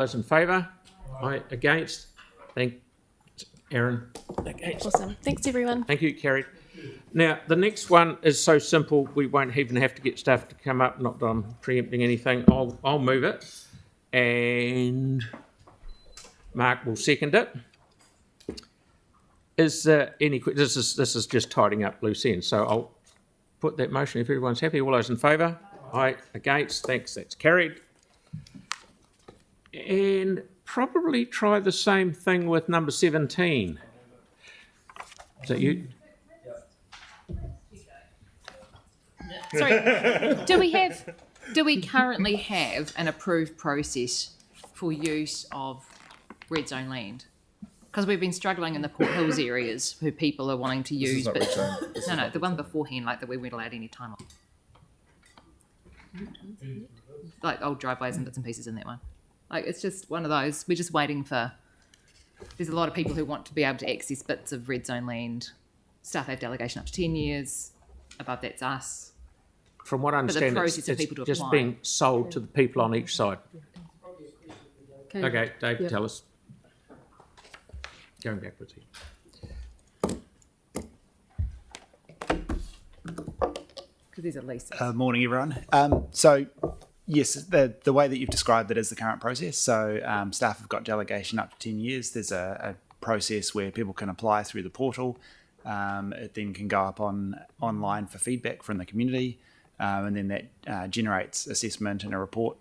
Those in favour? Aye. Against? Thank Aaron. Against. Awesome. Thanks, everyone. Thank you, carried. Now, the next one is so simple, we won't even have to get staff to come up. Not that I'm preempting anything. I'll move it, and Mark will second it. Is there any? This is just tidying up loose ends. So I'll put that motion if everyone's happy. All those in favour? Aye. Against? Thanks. That's carried. And probably try the same thing with number 17. Is that you? Sorry, do we currently have an approved process for use of red zone land? Because we've been struggling in the Port Hills areas who people are wanting to use, but no, the one beforehand, like that we weren't allowed any time on, like old driveways and bits and pieces in that one. Like it's just one of those. We're just waiting for. There's a lot of people who want to be able to access bits of red zone land. Staff have delegation up to 10 years. Above that's us. From what I understand, it's just apply. being sold to the people on each side. Okay, Dave, tell us. Going backwards here. Because these are leases. Morning, everyone. So, yes, the way that you've described it is the current process. So, staff have got delegation up to 10 years. There's a process where people can apply through the portal. It then can go up online for feedback from the community, and then that generates assessment and a report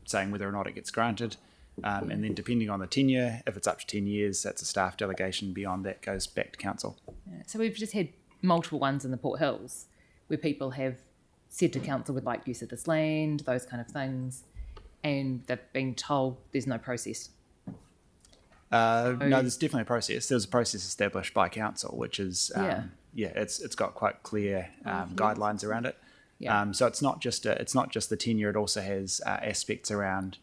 saying whether or not it gets granted. And then depending on the tenure, if it's up to 10 years, that's a staff delegation. Beyond that goes back to council. Yeah, so we've just had multiple ones in the Port Hills where people have said to council would like use of this land, those kind of things, and they've been told there's no process. No, there's definitely a process. There's a process established by council, which is it's got quite clear guidelines around it. Yeah. So it's not just the tenure. It also has aspects around.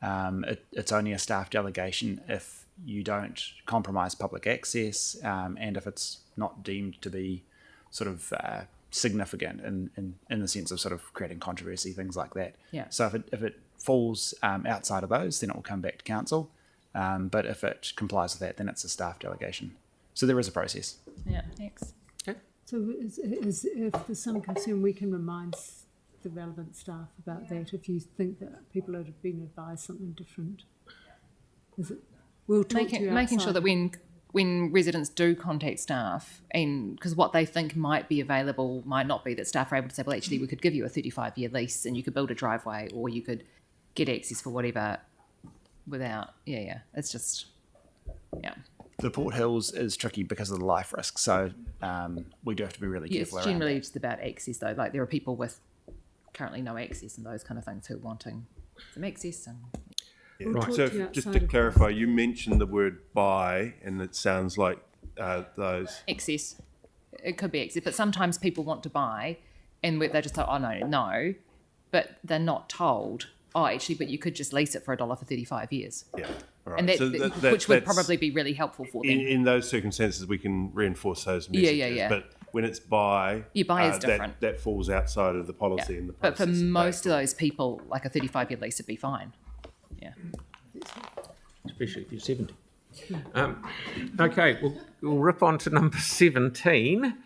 It's only a staff delegation if you don't compromise public access, and if it's not deemed to be sort of significant in the sense of sort of creating controversy, things like that. Yeah. So if it falls outside of those, then it will come back to council. But if it complies with that, then it's a staff delegation. So there is a process. Yeah, thanks. Okay. So if there's some concern, we can remind the relevant staff about that if you think that people have been advised something different. Is it? We'll talk to you making outside. sure that when residents do contact staff, and because what they think might be available might not be, that staff are able to say, well, actually, we could give you a 35-year lease and you could build a driveway or you could get access for whatever without, it's just, The Port Hills is tricky because of the life risk, so we do have to be really careful it's around generally that. just about access, though. Like there are people with currently no access and those kind of things who are wanting some access. And We'll Right. talk So to you just outside to of clarify, you mentioned the word buy, and it sounds like those. access, it could be access, but sometimes people want to buy and they're just like, oh, no, but they're not told, oh, actually, but you could just lease it for $1 for 35 years. Yeah, all right. And that, So which would that's- probably be really helpful for them. in those circumstances, we can reinforce those Yeah, messages. yeah. But when it's buy, Buy is different. That falls outside of the policy Yeah. and the But for process. most of those people, like a 35-year lease would be fine. Yeah. Especially if you're 70. Okay, we'll rip on to number 17.